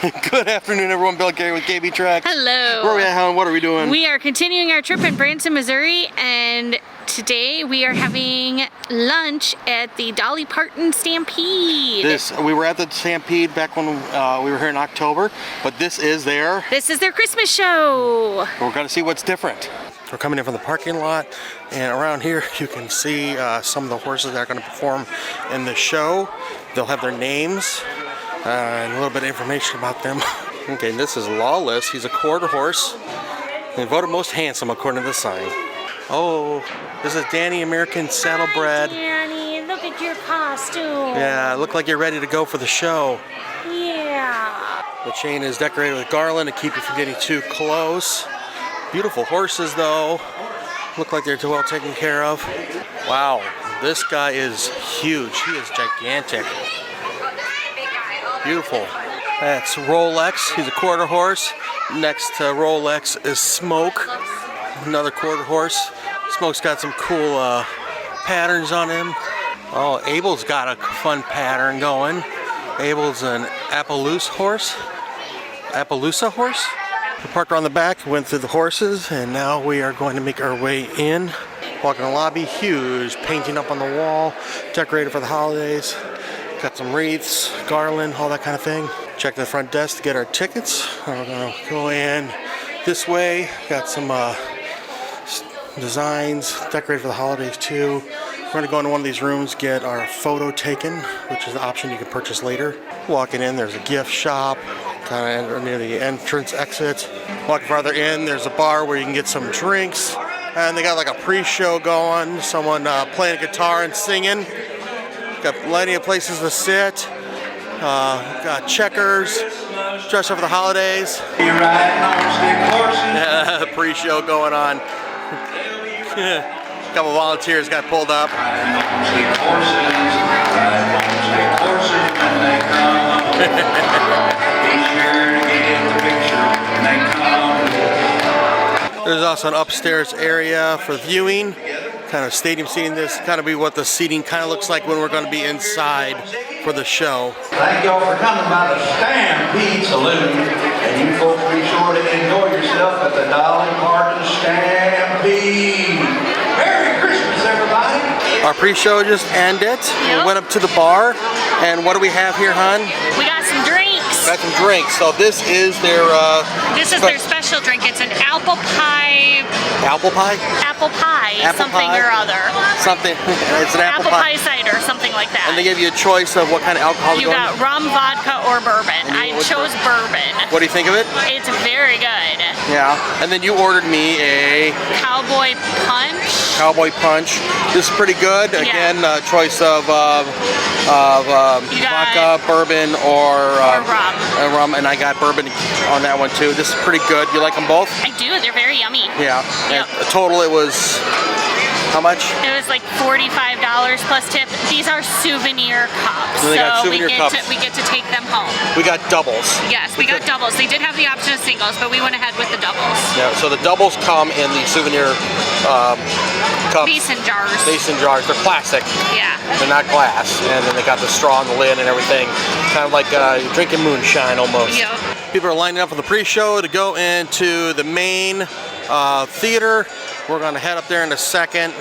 Good afternoon, everyone. Bill Gary with KB Tracks. Hello. Where are we at, hon? What are we doing? We are continuing our trip in Branson, Missouri, and today we are having lunch at the Dolly Parton Stampede. We were at the Stampede back when we were here in October, but this is their Christmas show. We're going to see what's different. We're coming in from the parking lot, and around here you can see some of the horses that are going to perform in the show. They'll have their names and a little bit of information about them. Okay, this is Lawless. He's a quarter horse and voted most handsome according to the sign. Oh, this is Danny American Saddlebred. Danny, look at your costume. Yeah, look like you're ready to go for the show. Yeah. The chain is decorated with garland to keep you from getting too close. Beautiful horses though. Look like they're well taken care of. Wow, this guy is huge. He is gigantic. Beautiful. That's Rolex. He's a quarter horse. Next to Rolex is Smoke, another quarter horse. Smoke's got some cool patterns on him. Oh, Abel's got a fun pattern going. Abel's an Appaloosa horse. We parked around the back, went through the horses, and now we are going to make our way in. Walking the lobby, huge painting up on the wall, decorated for the holidays. Got some wreaths, garland, all that kind of thing. Check the front desk to get our tickets. We're gonna go in this way. Got some designs decorated for the holidays too. We're gonna go into one of these rooms, get our photo taken, which is an option you can purchase later. Walking in, there's a gift shop, kind of near the entrance exit. Walking farther in, there's a bar where you can get some drinks. And they got like a pre-show going, someone playing a guitar and singing. Got plenty of places to sit. Got checkers, dressed up for the holidays. Yeah, pre-show going on. A couple volunteers got pulled up. There's also an upstairs area for viewing, kind of stadium seating. This kind of be what the seating kind of looks like when we're going to be inside for the show. Thank y'all for coming by the Stampede Saloon, and you folks be sure to enjoy yourself at the Dolly Parton Stampede. Merry Christmas, everybody! Our pre-show just ended. Yep. We went up to the bar, and what do we have here, hon? We got some drinks. Got some drinks. So this is their Their special drink. It's an apple pie. Apple pie? Apple pie, Apple something pie. or other. Something. It's an apple pie cider, something like that. And they give you a choice of what kind of alcohol You got rum, vodka, or bourbon. I chose bourbon. What do you think of it? It's very good. Yeah. And then you ordered me a Cowboy punch. Cowboy punch. This is pretty good. Yeah. Again, choice of vodka, bourbon, or rum. And I got bourbon on that one too. This is pretty good. You like them both? I do. They're very yummy. Yeah. Yep. And total, it was how much? It was like $45 plus tip. These are souvenir cups, So they got souvenir cups. We get to take them home. We got doubles. Yes, we got doubles. They did have the option of singles, but we went ahead with the doubles. Yeah. So the doubles come in the souvenir cups. Mason jars. Mason jars. They're plastic. Yeah. They're not glass. And then they got the straw on the lid and everything. Kind of like drinking moonshine almost. Yep. People are lining up for the pre-show to go into the main theater. We're going to head up there in a second.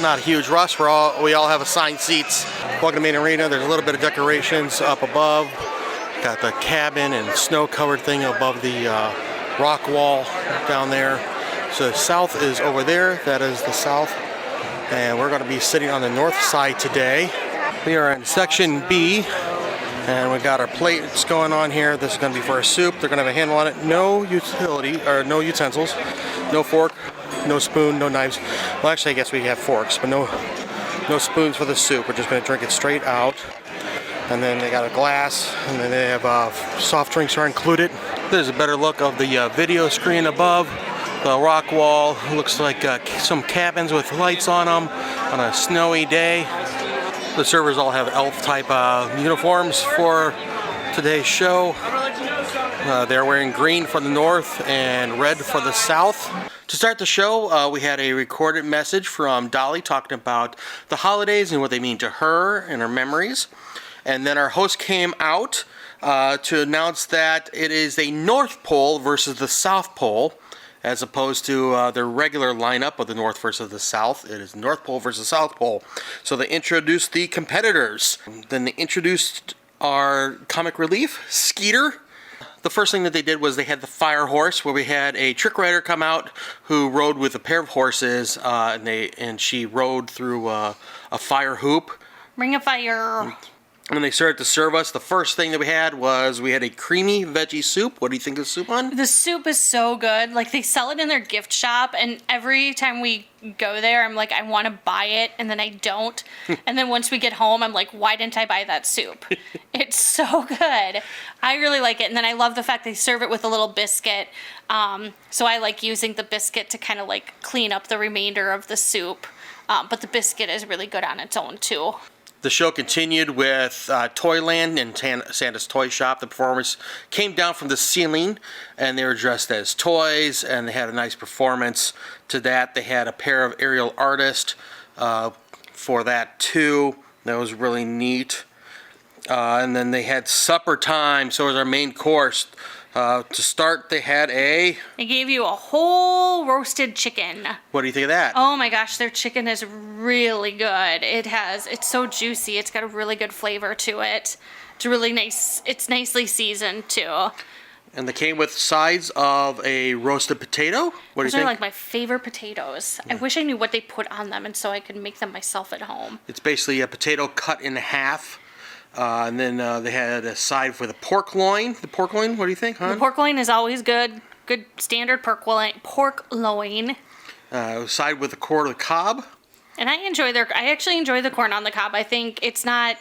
Not a huge rush. We all have assigned seats. Walking to the main arena. There's a little bit of decorations up above. Got the cabin and snow-covered thing above the rock wall down there. So south is over there. That is the south. And we're going to be sitting on the north side today. We are in section B. And we got our plates going on here. This is going to be for our soup. They're going to have a handle on it. No utensils, no fork, no spoon, no knives. Well, actually, I guess we have forks, but no spoons for the soup. We're just going to drink it straight out. And then they got a glass, and then they have soft drinks are included. There's a better look of the video screen above. The rock wall looks like some cabins with lights on them on a snowy day. The servers all have elf-type uniforms for today's show. They're wearing green for the north and red for the south. To start the show, we had a recorded message from Dolly talking about the holidays and what they mean to her and her memories. And then our host came out to announce that it is a North Pole versus the South Pole, as opposed to their regular lineup of the North versus the South. It is North Pole versus South Pole. So they introduced the competitors. Then they introduced our comic relief, Skeeter. The first thing that they did was they had the fire horse, where we had a trick rider come out who rode with a pair of horses, and she rode through a fire hoop. Ring of Fire. And they started to serve us. The first thing that we had a creamy veggie soup. What do you think of the soup, hon? The soup is so good. Like, they sell it in their gift shop, and every time we go there, I'm like, I want to buy it, and then I don't. And then once we get home, I'm like, why didn't I buy that soup? It's so good. I really like it. And then I love the fact they serve it with a little biscuit. So I like using the biscuit to kind of like clean up the remainder of the soup. But the biscuit is really good on its own too. The show continued with Toyland and Santa's Toy Shop. The performers came down from the ceiling, and they were dressed as toys, and they had a nice performance to that. They had a pair of aerial artists for that too. That was really neat. And then they had supper time, so it was our main course. To start, they had They gave you a whole roasted chicken. What do you think of that? Oh my gosh, their chicken is really good. It's so juicy. It's got a really good flavor to it. It's really nice. It's nicely seasoned too. And they came with sides of a roasted potato. What do you Those think? are like my favorite potatoes. I wish I knew what they put on them, and so I could make them myself at home. It's basically a potato cut in half. And then they had a side for the pork loin. The pork loin, what do you think, hon? The pork loin is always good. Good standard pork loin. Side with the corn on the cob. And I actually enjoy the corn on the cob. I think it's not,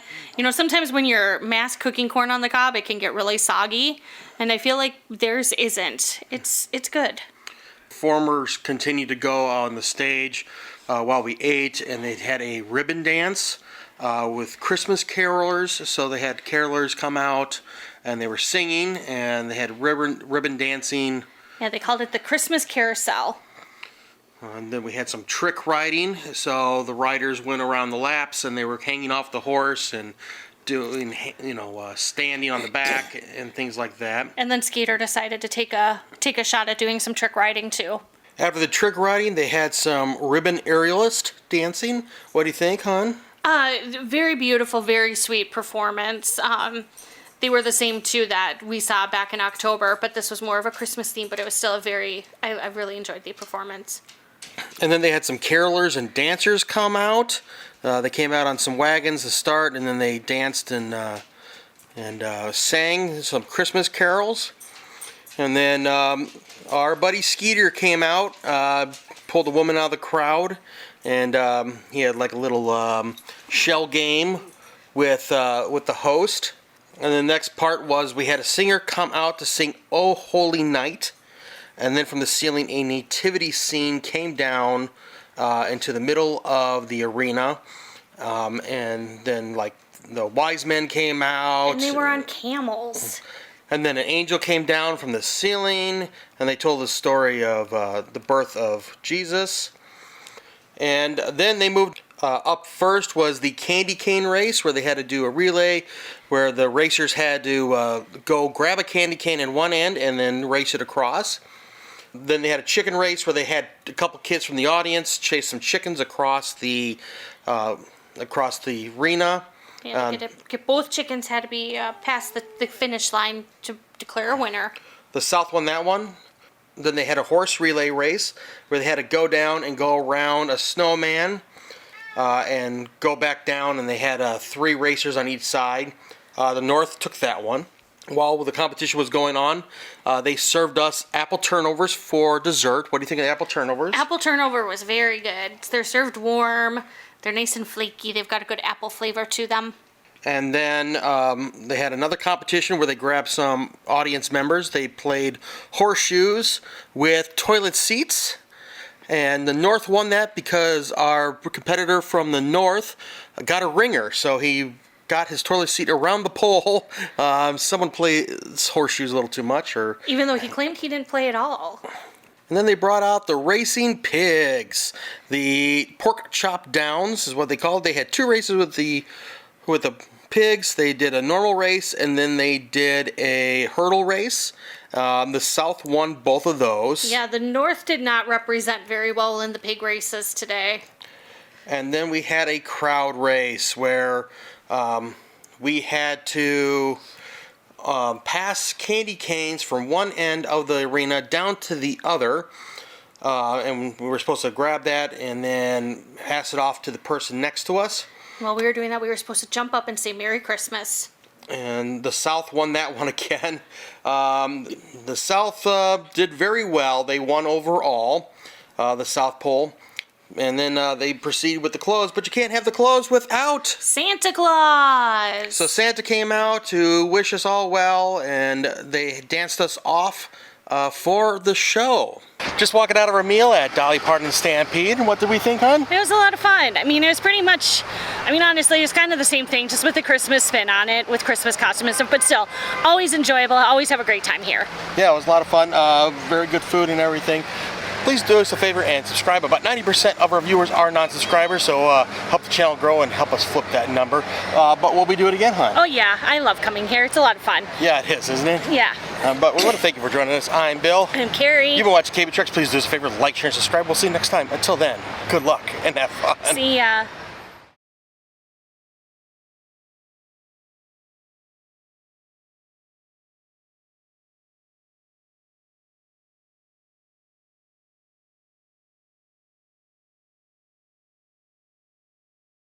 sometimes when you're mass cooking corn on the cob, it can get really soggy. And I feel like theirs isn't. It's good. Performers continued to go on the stage while we ate, and they had a ribbon dance. With Christmas carolers, so they had carolers come out, and they were singing, and they had ribbon dancing. Yeah, they called it the Christmas Carousel. And then we had some trick riding, so the riders went around the laps, and they were hanging off the horse and doing, standing on the back and things like that. And then Skeeter decided to take a shot at doing some trick riding too. After the trick riding, they had some ribbon aerialist dancing. What do you think, hon? Very beautiful, very sweet performance. They were the same two that we saw back in October, but this was more of a Christmas theme, but it was still I really enjoyed the performance. And then they had some carolers and dancers come out. They came out on some wagons to start, and then they danced and sang some Christmas carols. And then our buddy Skeeter came out, pulled a woman out of the crowd, and he had like a little shell game with the host. And the next part was we had a singer come out to sing "Oh Holy Night," and then from the ceiling a nativity scene came down into the middle of the arena, and then like the wise men came out. And they were on camels. And then an angel came down from the ceiling, and they told the story of the birth of Jesus. And then they moved up first was the candy cane race, where they had to do a relay, where the racers had to go grab a candy cane in one end and then race it across. Then they had a chicken race where they had a couple kids from the audience chase some chickens across the arena. Yeah, both chickens had to be past the finish line to declare a winner. The South won that one. Then they had a horse relay race where they had to go down and go around a snowman and go back down, and they had 3 racers on each side. The North took that one. While the competition was going on, they served us apple turnovers for dessert. What do you think of the apple turnovers? Apple turnover was very good. They're served warm. They're nice and flaky. They've got a good apple flavor to them. And then they had another competition where they grabbed some audience members. They played horseshoes with toilet seats. And the North won that because our competitor from the North got a ringer. So he got his toilet seat around the pole. Someone played horseshoes a little too much. Even though he claimed he didn't play at all. And then they brought out the racing pigs. The pork chop downs is what they called it. They had 2 races with the pigs. They did a normal race, and then they did a hurdle race. The South won both of those. Yeah, the North did not represent very well in the pig races today. And then we had a crowd race where we had to pass candy canes from one end of the arena down to the other. And we were supposed to grab that and then pass it off to the person next to us. While we were doing that, we were supposed to jump up and say Merry Christmas. And the South won that one again. The South did very well. They won overall, the South Pole. And then they proceeded with the clothes, but you can't have the clothes without Santa Claus! So Santa came out to wish us all well, and they danced us off for the show. Just walking out of our meal at Dolly Parton Stampede. What did we think, hon? It was a lot of fun. I mean, it was pretty much, honestly, it was kind of the same thing, just with the Christmas spin on it, with Christmas costumes and stuff, but still, always enjoyable. I always have a great time here. Yeah, it was a lot of fun. Very good food and everything. Please do us a favor and subscribe. About 90% of our viewers are non-subscribers, so help the channel grow and help us flip that number. But will we do it again, hon? Oh yeah, I love coming here. It's a lot of fun. Yeah, it is, isn't it? Yeah. But we want to thank you for joining us. I'm Bill. I'm Carrie. You've been watching KB Trucks. Please do us a favor, like, share, and subscribe. We'll see you next time. Until then, good luck and have fun. See ya.